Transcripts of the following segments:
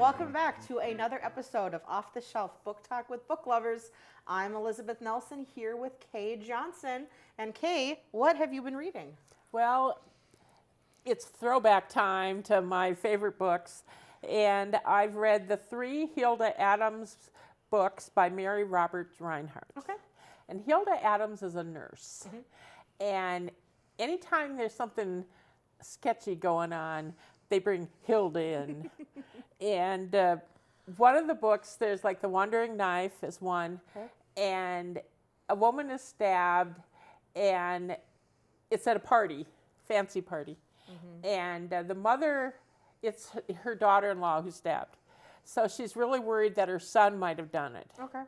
welcome back to another episode of Off the Shelf Book Talk with Book Lovers. I'm Elizabeth Nelson here with Kay Johnson. And Kay, what have you been reading? Well, it's throwback time to my favorite books, and I've read the 3 Hilda Adams books by Mary Roberts Rinehart. Okay. And Hilda Adams is a nurse. And anytime there's something sketchy going on, they bring Hilda in. And one of the books, there's like The Wandering Knife is one, and a woman is stabbed, and it's at a party, fancy party. And the mother, it's her daughter-in-law who's stabbed. So she's really worried that her son might have done it. Okay.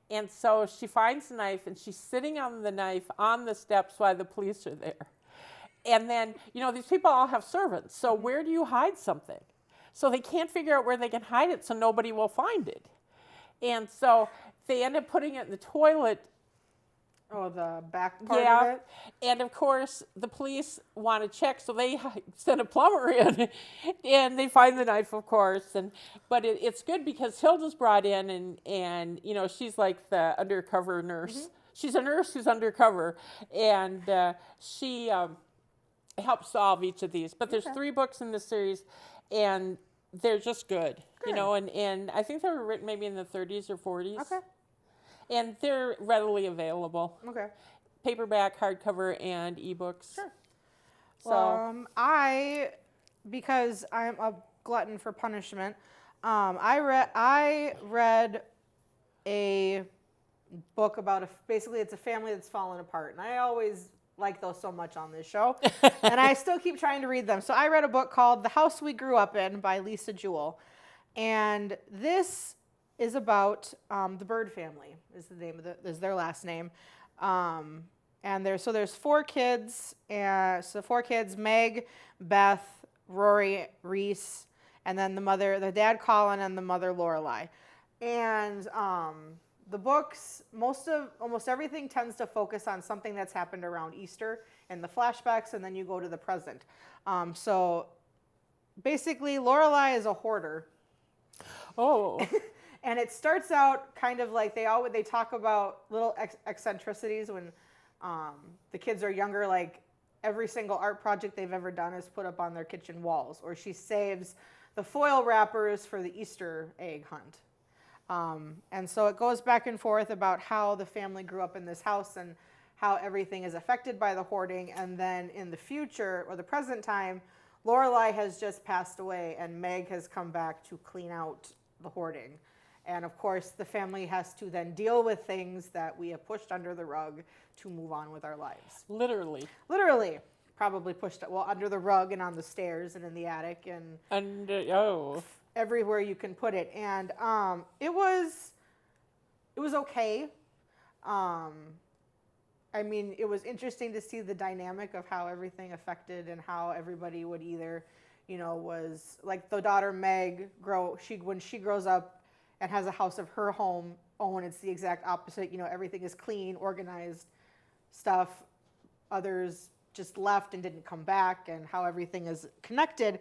And so she finds the knife, and she's sitting on the knife on the steps while the police are there. And then, you know, these people all have servants. So where do you hide something? So they can't figure out where they can hide it so nobody will find it. And so they end up putting it in the toilet. Oh, the back part of it? And of course, the police want to check, so they send a plumber in, and they find the knife, of course. But it's good because Hilda's brought in, and you know, she's like the undercover nurse. She's a nurse who's undercover, and she helps solve each of these. But there's 3 books in this series, and they're just good. You know, and I think they were written maybe in the 30s or 40s. Okay. And they're readily available. Okay. Paperback, hardcover, and ebooks. Sure. So Because I'm a glutton for punishment, I read a book about basically it's a family that's fallen apart, and I always like those so much on this show, and I still keep trying to read them. So I read a book called The House We Grew Up In by Lisa Jewell, and this is about the Bird family. Is their last name, and there's 4 kids, and so 4 kids: Meg, Beth, Rory, Reese, and then the dad Colin, and the mother Lorelai. And the books, almost everything tends to focus on something that's happened around Easter and the flashbacks, and then you go to the present. So basically, Lorelai is a hoarder. Oh. And it starts out kind of like they talk about little eccentricities when the kids are younger, like every single art project they've ever done is put up on their kitchen walls, or she saves the foil wrappers for the Easter egg hunt. And so it goes back and forth about how the family grew up in this house and how everything is affected by the hoarding. And then in the future, or the present time, Lorelai has just passed away, and Meg has come back to clean out the hoarding. And of course, the family has to then deal with things that we have pushed under the rug to move on with our lives. Literally. Probably pushed under the rug and on the stairs and in the attic and everywhere you can put it. And it was okay. I mean, it was interesting to see the dynamic of how everything affected and how everybody would either, you know, was like the daughter Meg when she grows up and has a house of her own, it's the exact opposite. You know, everything is clean, organized stuff. Others just left and didn't come back, and how everything is connected.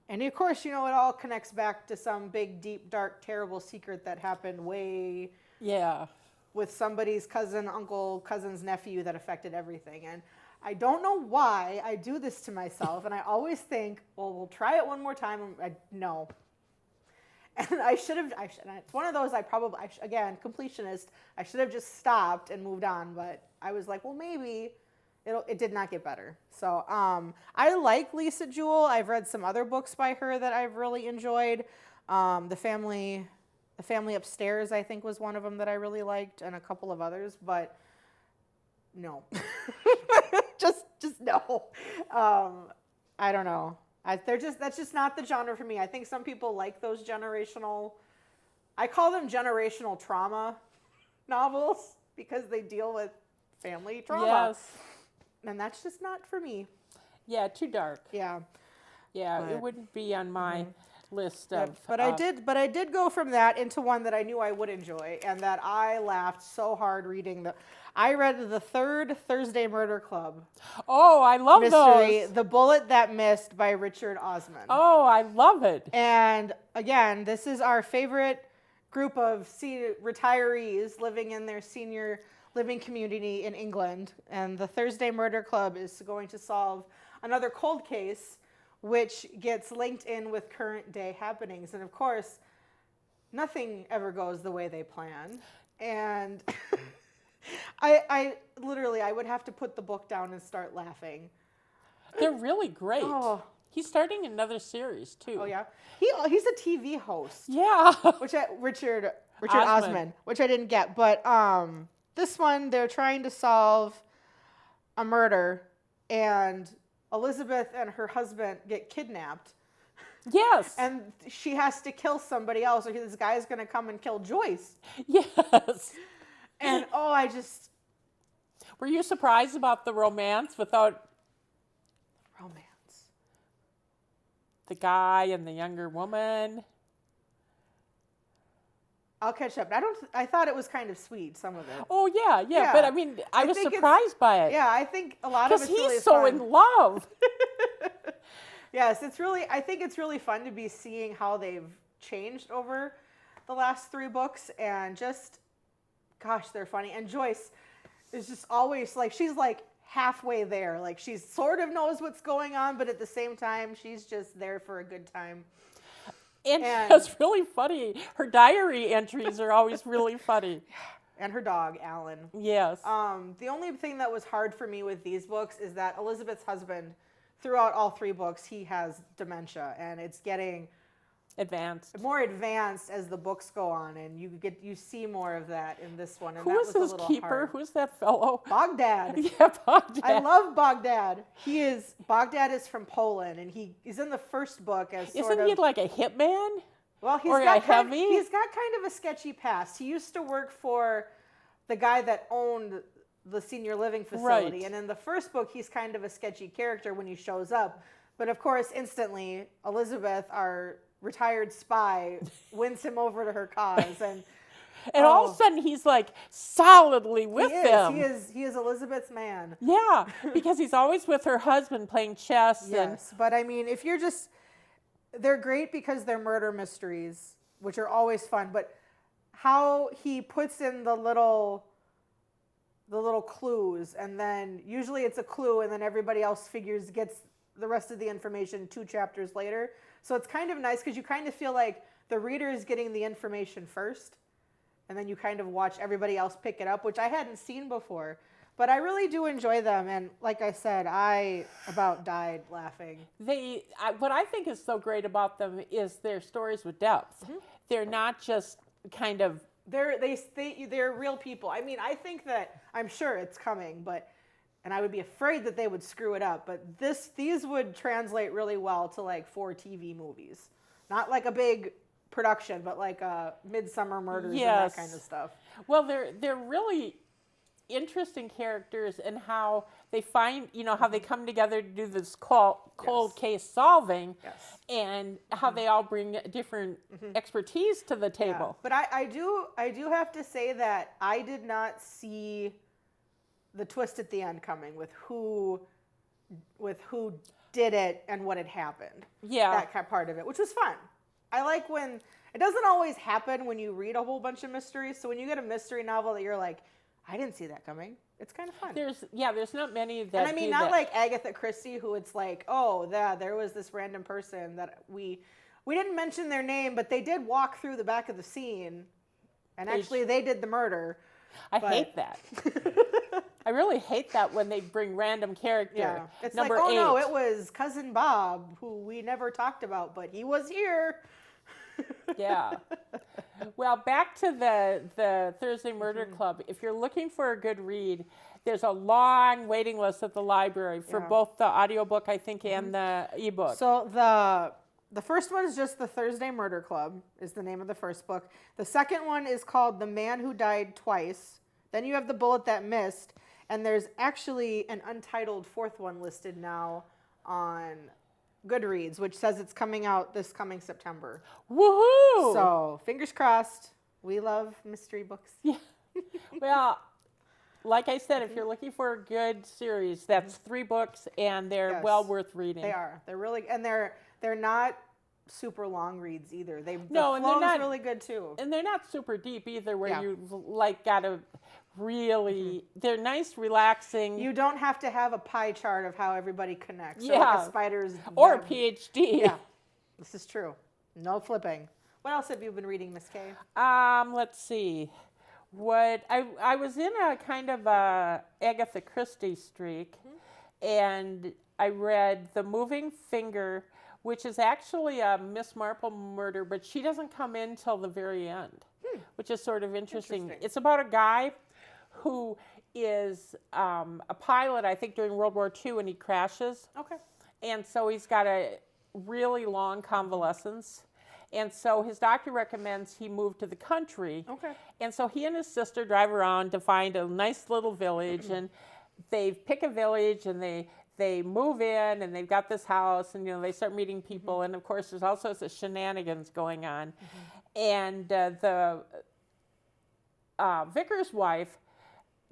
And of course, you know, it all connects back to some big, deep, dark, terrible secret that happened with somebody's cousin's nephew that affected everything. And I don't know why I do this to myself, and I always think, well, we'll try it one more time. No. And I should have, it's one of those again, completionist, I should have just stopped and moved on, but I was like, well, maybe it did not get better. So I like Lisa Jewell. I've read some other books by her that I've really enjoyed. The Family Upstairs, I think, was one of them that I really liked, and a couple of others, but no. just no. I don't know. That's just not the genre for me. I think some people like those I call them generational trauma novels because they deal with family trauma. Yes. And that's just not for me. Yeah, too dark. Yeah. Yeah, it wouldn't be on my list Yep, of. but I did go from that into one that I knew I would enjoy, and that I laughed so hard reading. I read the third Thursday Murder Club Oh, I love mystery, those. The Bullet That Missed by Richard Osman. Oh, I love it. And again, this is our favorite group of retirees living in their senior living community in England, and the Thursday Murder Club is going to solve another cold case which gets linked in with current day happenings. And of course, nothing ever goes the way they plan. And I literally, I would have to put the book down and start laughing. They're really great. Oh. He's starting another series too. Oh yeah, he's a TV host, Yeah. Richard Osman. Osman, which I didn't get. But this one, they're trying to solve a murder, and Elizabeth and her husband get kidnapped, Yes. and she has to kill somebody else, or this guy's going to come and kill Joyce. Yes. And Were you surprised about the romance without romance. the guy and the younger woman? I'll catch up. I thought it was kind of sweet, some of it. Oh yeah, yeah. Yeah. But I mean, I was think it's- surprised by it. Yeah, I think a lot of Because it's really he's so fun. in love. Yes, I think it's really fun to be seeing how they've changed over the last 3 books, and just, gosh, they're funny. And Joyce is just always like, she's like halfway there. Like, she sort of knows what's going on, but at the same time, she's just there for a good time. And And- it's really funny. Her diary entries are always really funny. And her dog, Alan. Yes. The only thing that was hard for me with these books is that Elizabeth's husband, throughout all 3 books, he has dementia, and it's getting Advanced. more advanced as the books go on, and you see more of that in this one. And Who that is was a his little keeper? hard. Who's that fellow? Baghdad. Yeah, Baghdad. I love Baghdad. Baghdad is from Poland, and he's in the first book as sort Isn't of. he like a hitman? Well, or a heavy? He's got kind of a sketchy past. He used to work for the guy that owned the senior living facility, Right. and in the first book, he's kind of a sketchy character when he shows up. But of course, instantly, Elizabeth, our retired spy, wins him over to her cause, and And all of a sudden, he's like solidly with them. He is Elizabeth's man. Yeah, because he's always with her husband playing chess. And Yes, but I mean, they're great because they're murder mysteries, which are always fun. But how he puts in the little clues, and then usually it's a clue, and then everybody else gets the rest of the information 2 chapters later. So it's kind of nice because you kind of feel like the reader is getting the information first, and then you kind of watch everybody else pick it up, which I hadn't seen before. But I really do enjoy them, and like I said, I about died laughing. what I think is so great about them is their stories with depth. Mm-hmm. They're not just kind of They're real people. I mean, I think that I'm sure it's coming, and I would be afraid that they would screw it up. But these would translate really well to like 4 TV movies, not like a big production, but like Midsummer Murders and Yes. that kind of stuff. well, they're really interesting characters, and how they find how they come together to do this cold case solving, Yes. and how they all bring different expertise to the Yeah. table. But I do have to say that I did not see the twist at the end coming with who did it and what had happened. Yeah. That kind of part of it, which was fun. I like when it doesn't always happen when you read a whole bunch of mysteries. So when you get a mystery novel that you're like, I didn't see that coming, it's kind of fun. There's not many that. And I mean, do not that. like Agatha Christie, who it's like, oh, there was this random person that we didn't mention their name, but they did walk through the back of the scene, and actually they did the murder. I but- hate that. I really hate that when they bring random character. Yeah, it's Number like, oh 8. no, it was Cousin Bob, who we never talked about, but he was here. Yeah. Well, back to the Thursday Murder Mm-hmm. Club. If you're looking for a good read, there's a long waiting list at the library for Yeah. Mm-hmm. both the audiobook, I think, and the ebook. So the first one is just the Thursday Murder Club is the name of the first book. The second one is called The Man Who Died Twice. Then you have The Bullet That Missed, and there's actually an untitled 4th one listed now on Goodreads, which says it's coming out this coming September. Woohoo! So fingers crossed. We love mystery books. Yeah. Well, like I said, if you're looking for a good series, that's 3 books, and they're Yes. well worth reading. They are. They're really, and they're not super long reads either. The No, and they're flow's not- really good too. And they're not super deep either, where Yeah. you like gotta really. They're nice, relaxing, You don't have to have a pie chart of how everybody connects. Or Yeah. like a spider's or a web. PhD. Yeah, this is true. No flipping. What else have you been reading, Miss Kay? Let's see. What I was in a kind of a Agatha Christie streak, and I read The Moving Finger, which is actually a Miss Marple murder, but she doesn't come in till the very end, which is sort of interesting. Interesting. It's about a guy who is a pilot, I think, during World War II, and he crashes. Okay. And so he's got a really long convalescence. And so his doctor recommends he move to the country. Okay. And so he and his sister drive around to find a nice little village. And they pick a village, and they move in, and they've got this house, and they start meeting people. And of course, there's all sorts of shenanigans going on. And the vicar's wife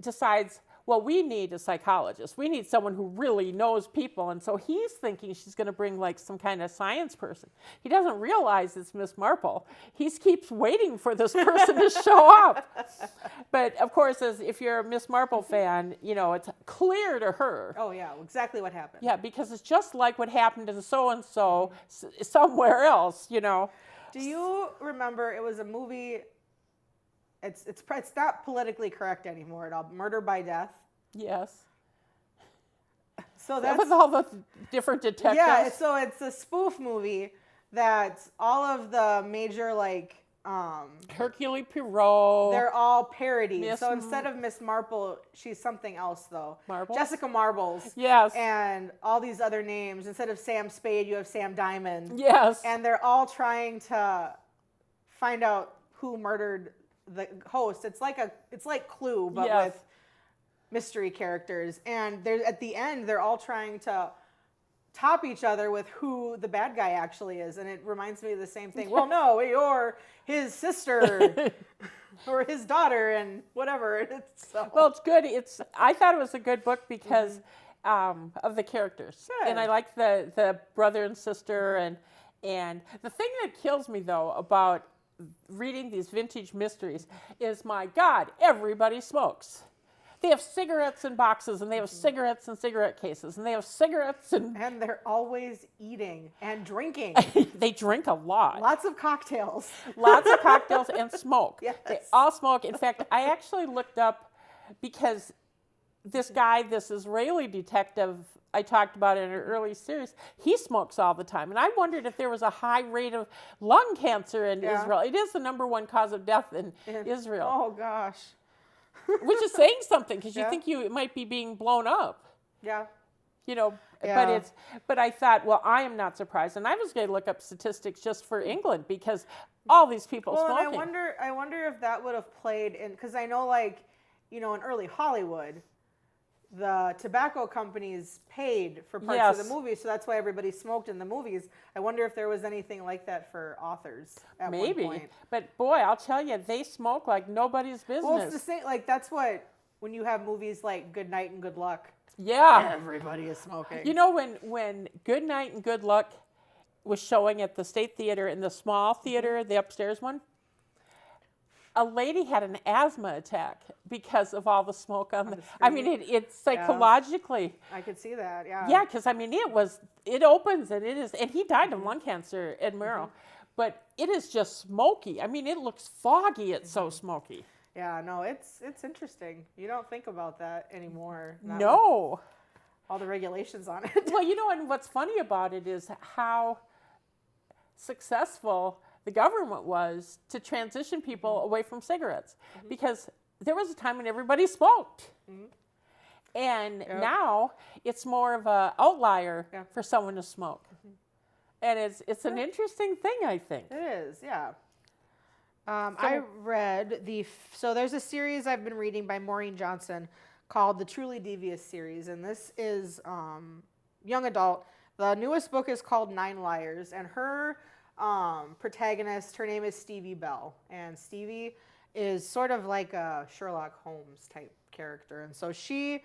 decides, well, we need a psychologist. We need someone who really knows people. And so he's thinking she's going to bring like some kind of science person. He doesn't realize it's Miss Marple. He keeps waiting for this person to show up. But of course, if you're a Miss Marple fan, it's clear to her. Oh yeah, exactly what happened. Yeah, because it's just like what happened to so-and-so somewhere else, Do you remember it was a movie? It's not politically correct anymore at all. Murder by Death. Yes. So that's With all the different detectives. yeah. So it's a spoof movie that all of the major Hercule Poirot. they're all parodied. Miss So instead of Miss Marple, she's something else though. Marbles? Jessica Marbles. Yes. And all these other names. Instead of Sam Spade, you have Sam Diamond. Yes. And they're all trying to find out who murdered the host. It's like Clue, but Yes. with mystery characters. And they're at the end, they're all trying to top each other with who the bad guy actually is. And it reminds me of the same thing. Well, no, you're his sister or his daughter and whatever. Well, it's good. I thought it was a good book because of the characters. Good. And I like the brother and sister. And the thing that kills me, though, about reading these vintage mysteries is, my God, everybody smokes. They have cigarettes in boxes, and they have cigarettes in cigarette cases, and they have cigarettes and and they're always eating and drinking. they drink a lot. Lots of cocktails. Lots of cocktails and smoke. Yes. They all smoke. In fact, I actually looked up because this guy, this Israeli detective I talked about in an early series, he smokes all the time. And I wondered if there was a high rate of lung cancer in Yeah. Israel. It is the #1 cause of death in Israel, Oh gosh. which is saying something because you Yeah. think it might be being blown up. Yeah. But but I thought, well, I am not surprised, and I was going to look up statistics just for England because all these people Well, smoking. and I wonder if that would have played in, because I know, in early Hollywood, the tobacco companies paid for parts of Yes. the movie, so that's why everybody smoked in the movies. I wonder if there was anything like that for authors at Maybe, one point. but boy, I'll tell you, they smoke like nobody's business. Well, it's the same. That's what when you have movies like Good Night and Good Luck, Yeah, everybody is smoking. when Good Night and Good Luck was showing at the State Theater in the small theater, the upstairs one, a lady had an asthma attack because of all the smoke on the. I mean, it's psychologically. I could see that. Yeah. Yeah, because I mean, it opens and it is, and he died of lung cancer, Ed Murrow, but it is just smoky. I mean, it looks foggy. It's so smoky. Yeah. No, it's interesting. You don't think about that anymore. not with No. all the regulations on it. Well, and what's funny about it is how successful the government was to transition people away from cigarettes, because there was a time when everybody smoked. And now it's more of an outlier for someone to smoke. And it's an interesting thing, I think. It is, yeah. I read so there's a series I've been reading by Maureen Johnson called the Truly Devious series, and this is young adult, The newest book is called Nine Liars, and her protagonist, her name is Stevie Bell, and Stevie is sort of like a Sherlock Holmes type character, and so she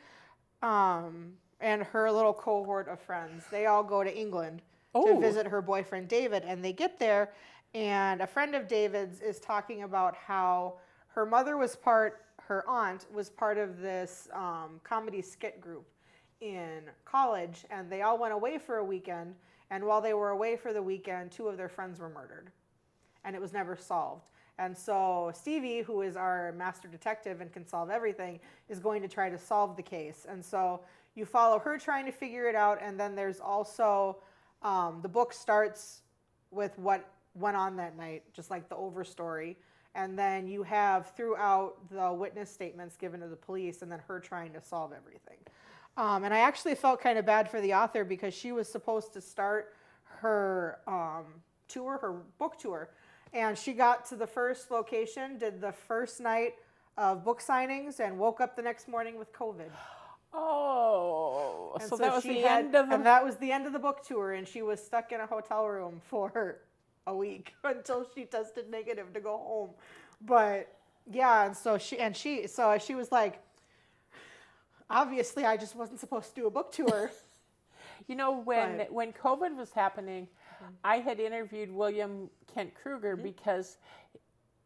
and her little cohort of friends, they all go to England to visit her boyfriend David, and they get there, and a friend of David's is talking about how her aunt was part of this comedy skit group in college, and they all went away for a weekend, and while they were away for the weekend, 2 of their friends were murdered, and it was never solved. And so Stevie, who is our master detective and can solve everything, is going to try to solve the case. And so you follow her trying to figure it out, and then there's also, the book starts with what went on that night, just like the overstory. And then you have throughout the witness statements given to the police, and then her trying to solve everything. And I actually felt kind of bad for the author because she was supposed to start her her book tour. And she got to the first location, did the first night of book signings, and woke up the next morning with COVID. Oh, And so that was she the had- end of the... And that was the end of the book tour, and she was stuck in a hotel room for a week until she tested negative to go home. But yeah, and so she was like, obviously I just wasn't supposed to do a book tour. You know, when COVID was happening, I had interviewed William Kent Kruger because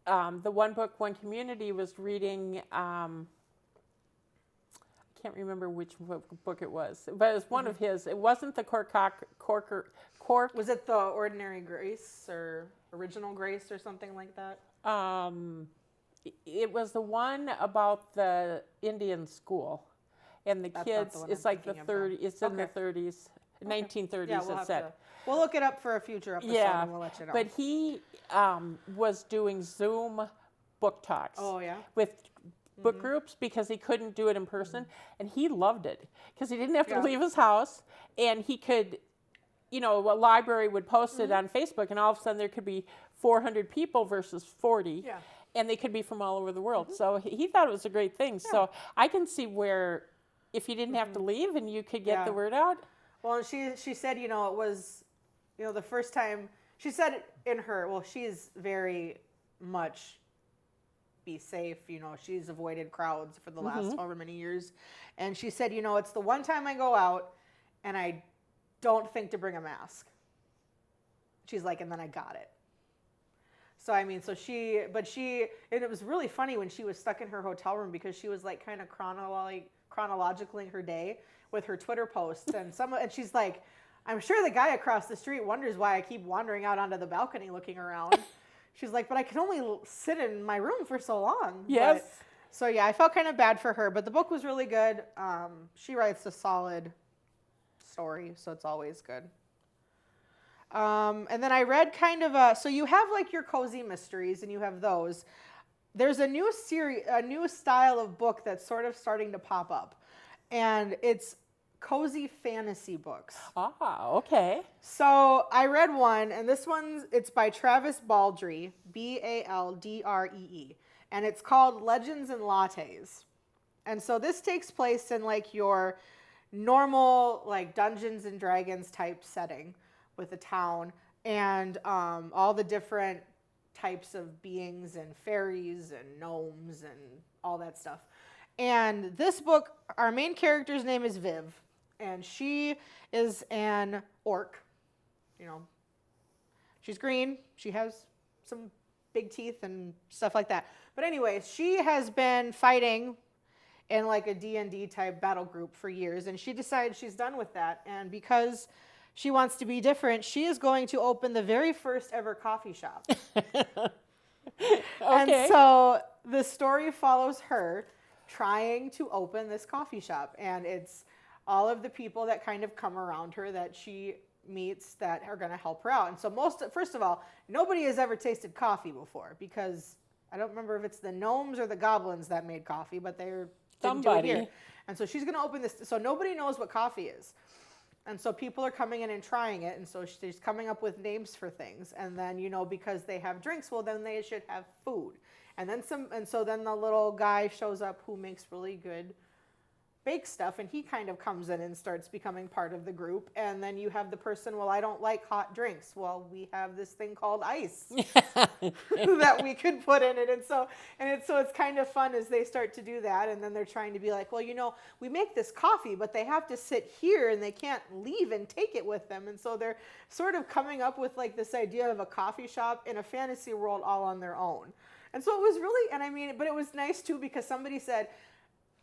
the One Book, One Community was reading, I can't remember which book it was, but it was one of his. It wasn't the Cork. Was it the Ordinary Grace or Original Grace or something like that? It was the one about the Indian school. And the That's not kids, the one it's I'm like the thinking of, 30s, it's in the Okay. 30s, 1930s Yeah, it said. we'll look it up for a future episode and we'll let you know. But he was doing Zoom book talks Oh, yeah? with book groups because he couldn't do it in person, and he loved it because he didn't have to Yeah. leave his house, and he could, you know, a library would post it on Facebook, and all of a sudden there could be 400 people versus 40. Yeah. And they could be from all over the world. So he thought it was a great thing. Yeah. So I can see where if you didn't have to leave and you could get Yeah. the word out. Well, she said, you know, it was, you know, the first time, she said in her, well, she's very much be safe, you know, she's avoided crowds for the last however many years. And she said, you know, it's the one time I go out and I don't think to bring a mask. She's like, and then I got it. So, I mean, and it was really funny when she was stuck in her hotel room because she was like kind of chronologically her day with her Twitter posts. And she's like, I'm sure the guy across the street wonders why I keep wandering out onto the balcony looking around. She's like, but I can only sit in my room for so long. Yes. So, yeah, I felt kind of bad for her, but the book was really good. She writes a solid story, so it's always good. And then I read kind of so you have like your cozy mysteries and you have those. There's a new style of book that's sort of starting to pop up, and it's cozy fantasy books. Ah, okay. So I read one, and it's by Travis Baldree, Baldree, and it's called Legends and Lattes. And so this takes place in like your normal like Dungeons and Dragons type setting with a town and all the different types of beings and fairies and gnomes and all that stuff. And this book, our main character's name is Viv, and she is an orc. You know, she's green. She has some big teeth and stuff like that. But anyways, she has been fighting in like a D&D type battle group for years, and she decided she's done with that. And because she wants to be different, she is going to open the very first ever coffee shop. Okay. And so the story follows her trying to open this coffee shop, and it's all of the people that kind of come around her that she meets that are going to help her out. And so first of all, nobody has ever tasted coffee before because I don't remember if it's the gnomes or the goblins that made coffee, but didn't do it here. And so she's going to open this. So nobody knows what coffee is. And so people are coming in and trying it. And so she's coming up with names for things. And then, you know, because they have drinks, well, then they should have food. And then so then the little guy shows up who makes really good bake stuff, and he kind of comes in and starts becoming part of the group. And then you have the person, well, I don't like hot drinks. Well, we have this thing called ice that we could put in it. And so it's kind of fun as they start to do that. And then they're trying to be like, well, we make this coffee, but they have to sit here and they can't leave and take it with them. And so they're sort of coming up with like this idea of a coffee shop in a fantasy world all on their own. And so it was really, but it was nice too, because somebody said,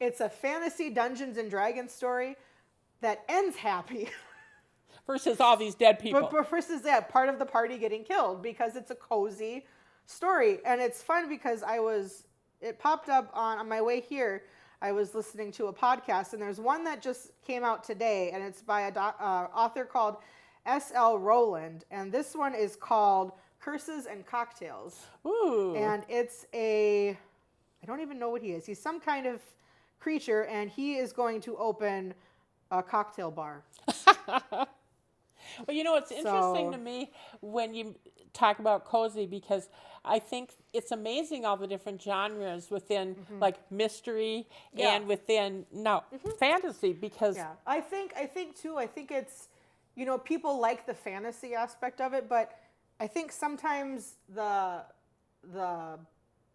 it's a fantasy Dungeons and Dragons story that ends happy. Versus all these dead people. But versus that, part of the party getting killed, because it's a cozy story. And it's fun because it popped up on my way here. I was listening to a podcast, and there's one that just came out today, and it's by an author called S.L. Rowland. And this one is called Curses and Cocktails. Ooh. And I don't even know what he is. He's some kind of creature, and he is going to open a cocktail bar. Well, it's interesting to me when you talk about cozy, because I think it's amazing all the different genres within like mystery and within fantasy, because I think it's, people like the fantasy aspect of it, but I think sometimes the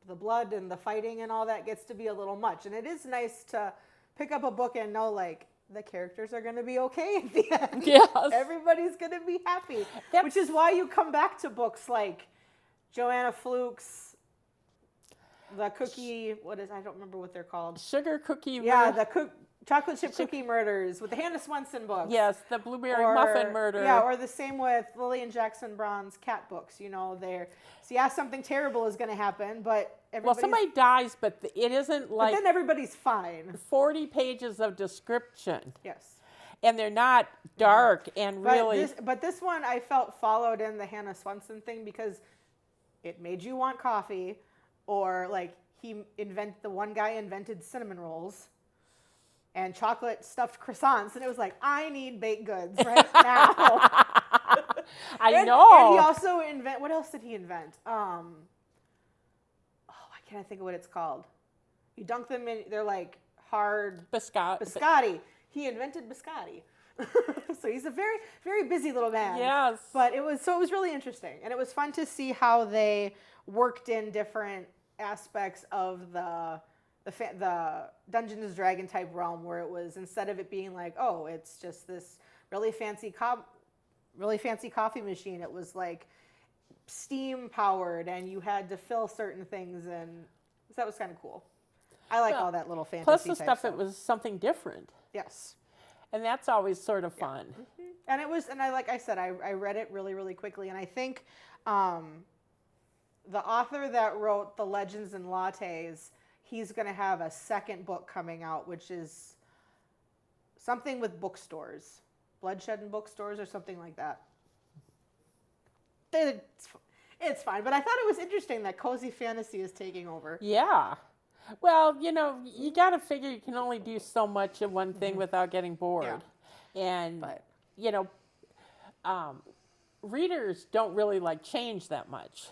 blood and the fighting and all that gets to be a little much. And it is nice to pick up a book and know, like, the characters are going to be okay at the end. Yes. Everybody's going to be happy. Which is why you come back to books like Joanna Fluke's, the cookie, I don't remember what they're called. Sugar Cookie. Yeah, the Chocolate Chip Cookie Murders with the Hannah Swenson books. Yes, the Blueberry Muffin Murder. Yeah, or the same with Lillian Jackson Braun's cat books. Something terrible is going to happen, but somebody dies, but it isn't like. But then everybody's fine. 40 pages of description. Yes. And they're not dark and really. But this one I felt followed in the Hannah Swenson thing, because it made you want coffee, or like the one guy invented cinnamon rolls and chocolate stuffed croissants, and it was like, I need baked goods right now. I know. And he also what else did he invent? I can't think of what it's called. You dunk them in, they're like hard biscotti. He invented biscotti. So he's a very, very busy little man. Yes. But it was really interesting, and it was fun to see how they worked in different aspects of the Dungeons and Dragons type realm, where it was, instead of it being like, oh, it's just this really fancy coffee machine, it was like steam powered, and you had to fill certain things, and so that was kind of cool. I like all that little fantasy plus the type stuff. It was something different. Yes. And that's always sort of fun. Mm-hmm. And it was, and like I said, I read it really, really quickly, and I think the author that wrote the Legends and Lattes, he's going to have a second book coming out, which is something with bookstores, bloodshed in bookstores or something like that. It's fine, but I thought it was interesting that cozy fantasy is taking over. Yeah. Well, you got to figure you can only do so much of one thing without getting bored. Yeah. And, readers don't really like change that much.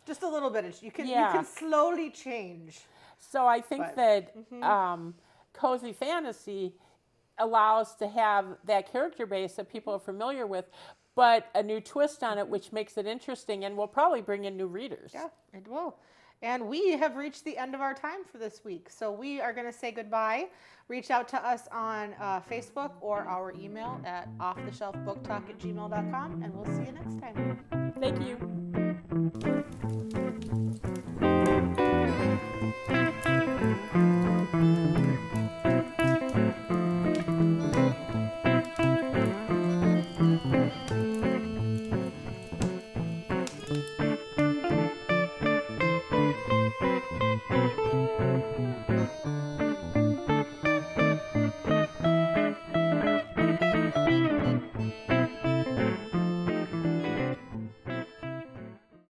Just a little bit. You can slowly change. So I think that cozy fantasy allows to have that character base that people are familiar with, but a new twist on it, which makes it interesting and will probably bring in new readers. Yeah, it will. And we have reached the end of our time for this week. So we are going to say goodbye. Reach out to us on Facebook or our email at offtheshelfbooktalk@gmail.com, and we'll see you next time. Thank you.